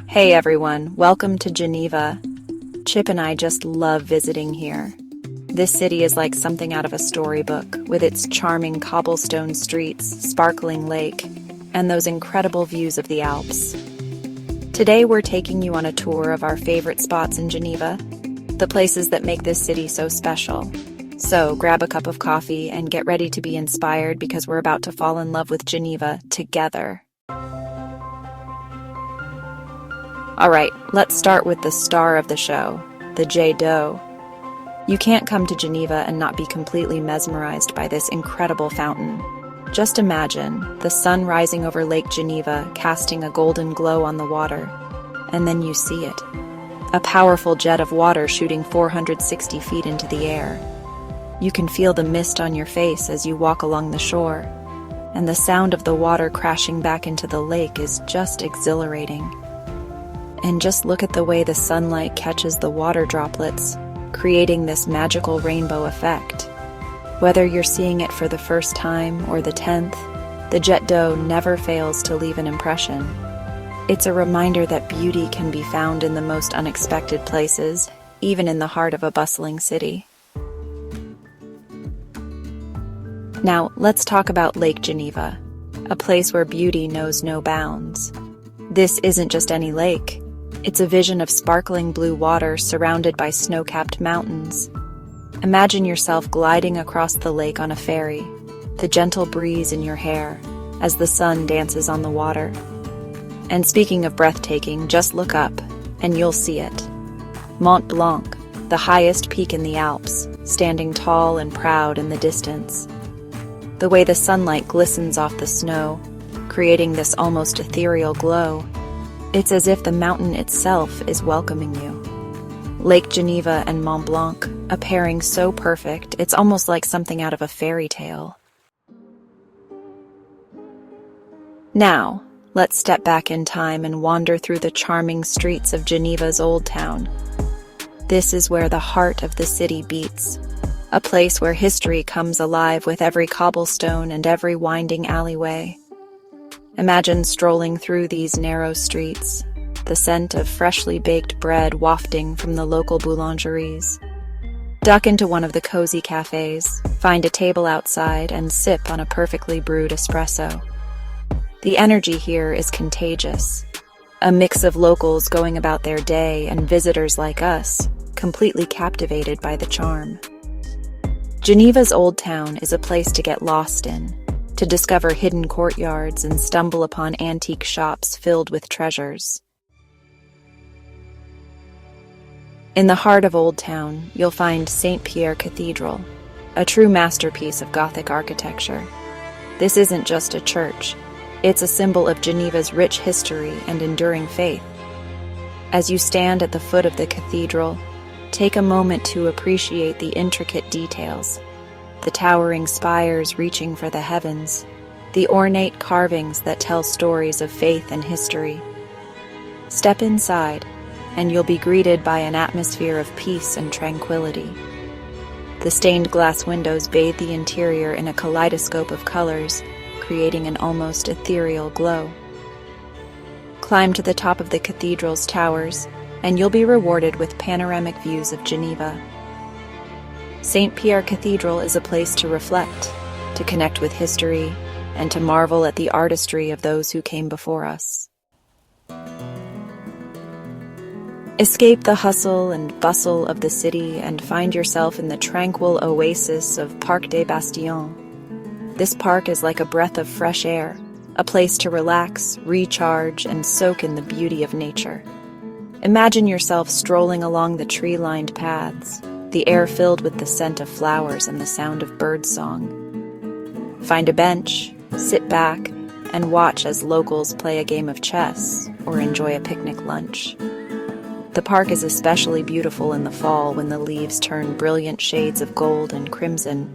Hey everyone, welcome to Geneva. Chip and I just love visiting here. This city is like something out of a storybook, with its charming cobblestone streets, sparkling lake, and those incredible views of the Alps. Today we're taking you on a tour of our favorite spots in Geneva, the places that make this city so special. So grab a cup of coffee and get ready to be inspired because we're about to fall in love with Geneva together. All right, let's start with the star of the show, the Jet d'eau. You can't come to Geneva and not be completely mesmerized by this incredible fountain. Just imagine the sun rising over Lake Geneva, casting a golden glow on the water, and then you see it. A powerful jet of water shooting 460 feet into the air. You can feel the mist on your face as you walk along the shore, and the sound of the water crashing back into the lake is just exhilarating. And just look at the way the sunlight catches the water droplets, creating this magical rainbow effect. Whether you're seeing it for the first time or the 10th, the Jet d'eau never fails to leave an impression. It's a reminder that beauty can be found in the most unexpected places, even in the heart of a bustling city. Now, let's talk about Lake Geneva, a place where beauty knows no bounds. This isn't just any lake. It's a vision of sparkling blue water surrounded by snow-capped mountains. Imagine yourself gliding across the lake on a ferry, the gentle breeze in your hair as the sun dances on the water. And speaking of breathtaking, just look up and you'll see it. Mont Blanc, the highest peak in the Alps, standing tall and proud in the distance. The way the sunlight glistens off the snow, creating this almost ethereal glow. It's as if the mountain itself is welcoming you. Lake Geneva and Mont Blanc, a pairing so perfect, it's almost like something out of a fairy tale. Now, let's step back in time and wander through the charming streets of Geneva's Old Town. This is where the heart of the city beats, a place where history comes alive with every cobblestone and every winding alleyway. Imagine strolling through these narrow streets, the scent of freshly baked bread wafting from the local boulangeries. Duck into one of the cozy cafes, find a table outside, and sip on a perfectly brewed espresso. The energy here is contagious, a mix of locals going about their day and visitors like us, completely captivated by the charm. Geneva's Old Town is a place to get lost in, to discover hidden courtyards and stumble upon antique shops filled with treasures. In the heart of Old Town, you'll find St. Pierre Cathedral, a true masterpiece of Gothic architecture. This isn't just a church, it's a symbol of Geneva's rich history and enduring faith. As you stand at the foot of the cathedral, take a moment to appreciate the intricate details. The towering spires reaching for the heavens, the ornate carvings that tell stories of faith and history. Step inside, and you'll be greeted by an atmosphere of peace and tranquility. The stained glass windows bathe the interior in a kaleidoscope of colors, creating an almost ethereal glow. Climb to the top of the cathedral's towers, and you'll be rewarded with panoramic views of Geneva. St. Pierre Cathedral is a place to reflect, to connect with history, and to marvel at the artistry of those who came before us. Escape the hustle and bustle of the city and find yourself in the tranquil oasis of Parc des Bastions. This park is like a breath of fresh air, a place to relax, recharge, and soak in the beauty of nature. Imagine yourself strolling along the tree-lined paths, the air filled with the scent of flowers and the sound of birdsong. Find a bench, sit back, and watch as locals play a game of chess or enjoy a picnic lunch. The park is especially beautiful in the fall when the leaves turn brilliant shades of gold and crimson.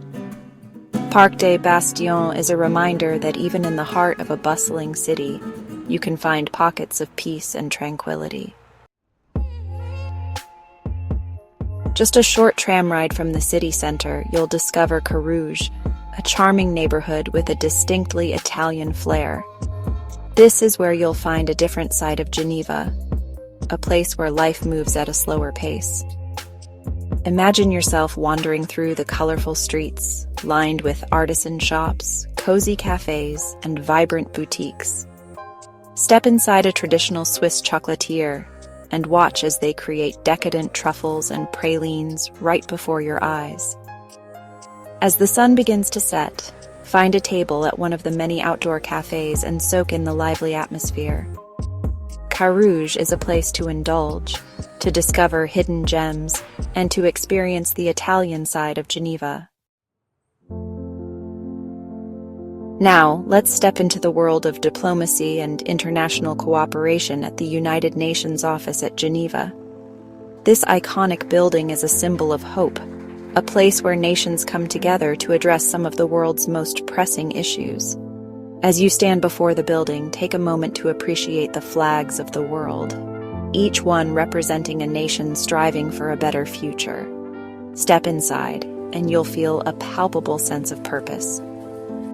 Parc des Bastions is a reminder that even in the heart of a bustling city, you can find pockets of peace and tranquility. Just a short tram ride from the city center, you'll discover Carouge, a charming neighborhood with a distinctly Italian flair. This is where you'll find a different side of Geneva, a place where life moves at a slower pace. Imagine yourself wandering through the colorful streets, lined with artisan shops, cozy cafes, and vibrant boutiques. Step inside a traditional Swiss chocolatier and watch as they create decadent truffles and pralines right before your eyes. As the sun begins to set, find a table at one of the many outdoor cafes and soak in the lively atmosphere. Carouge is a place to indulge, to discover hidden gems, and to experience the Italian side of Geneva. Now, let's step into the world of diplomacy and international cooperation at the United Nations office at Geneva. This iconic building is a symbol of hope, a place where nations come together to address some of the world's most pressing issues. As you stand before the building, take a moment to appreciate the flags of the world, each one representing a nation striving for a better future. Step inside, and you'll feel a palpable sense of purpose.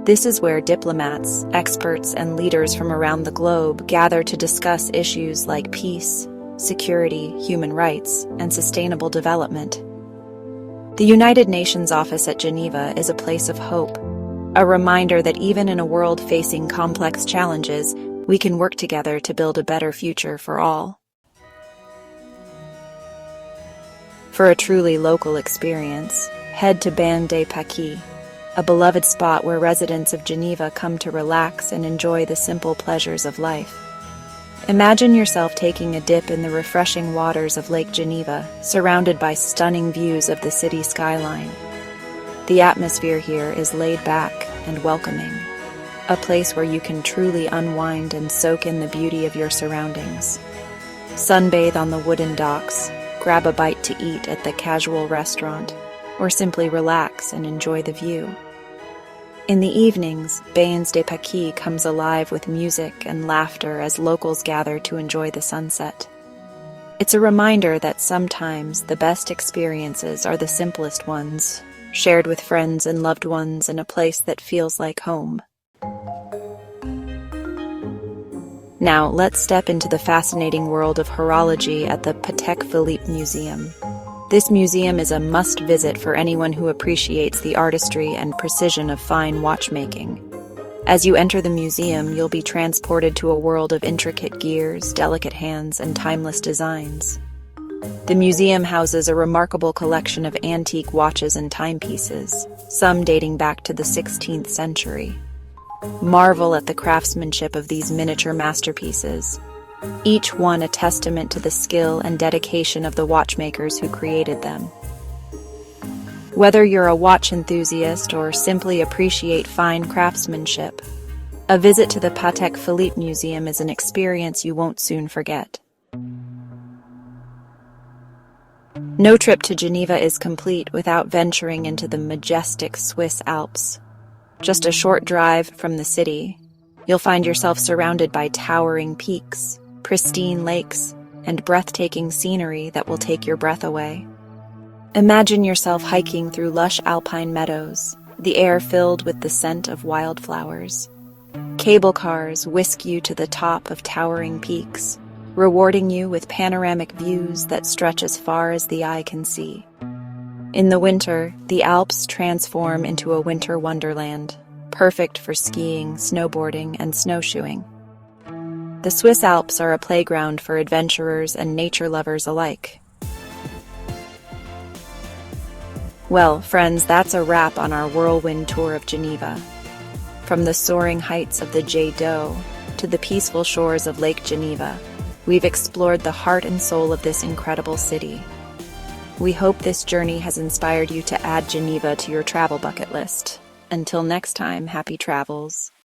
This is where diplomats, experts, and leaders from around the globe gather to discuss issues like peace, security, human rights, and sustainable development. The United Nations office at Geneva is a place of hope, a reminder that even in a world facing complex challenges, we can work together to build a better future for all. For a truly local experience, head to Bain des Paquis, a beloved spot where residents of Geneva come to relax and enjoy the simple pleasures of life. Imagine yourself taking a dip in the refreshing waters of Lake Geneva, surrounded by stunning views of the city skyline. The atmosphere here is laid back and welcoming, a place where you can truly unwind and soak in the beauty of your surroundings. Sunbathe on the wooden docks, grab a bite to eat at the casual restaurant, or simply relax and enjoy the view. In the evenings, Bain des Paquis comes alive with music and laughter as locals gather to enjoy the sunset. It's a reminder that sometimes the best experiences are the simplest ones, shared with friends and loved ones in a place that feels like home. Now, let's step into the fascinating world of horology at the Patek Philippe Museum. This museum is a must-visit for anyone who appreciates the artistry and precision of fine watchmaking. As you enter the museum, you'll be transported to a world of intricate gears, delicate hands, and timeless designs. The museum houses a remarkable collection of antique watches and timepieces, some dating back to the 16th century. Marvel at the craftsmanship of these miniature masterpieces, each one a testament to the skill and dedication of the watchmakers who created them. Whether you're a watch enthusiast or simply appreciate fine craftsmanship, a visit to the Patek Philippe Museum is an experience you won't soon forget. No trip to Geneva is complete without venturing into the majestic Swiss Alps. Just a short drive from the city, you'll find yourself surrounded by towering peaks, pristine lakes, and breathtaking scenery that will take your breath away. Imagine yourself hiking through lush alpine meadows, the air filled with the scent of wildflowers. Cable cars whisk you to the top of towering peaks, rewarding you with panoramic views that stretch as far as the eye can see. In the winter, the Alps transform into a winter wonderland, perfect for skiing, snowboarding, and snowshoeing. The Swiss Alps are a playground for adventurers and nature lovers alike. Well, friends, that's a wrap on our whirlwind tour of Geneva. From the soaring heights of the Jet d'Eau to the peaceful shores of Lake Geneva, we've explored the heart and soul of this incredible city. We hope this journey has inspired you to add Geneva to your travel bucket list. Until next time, happy travels.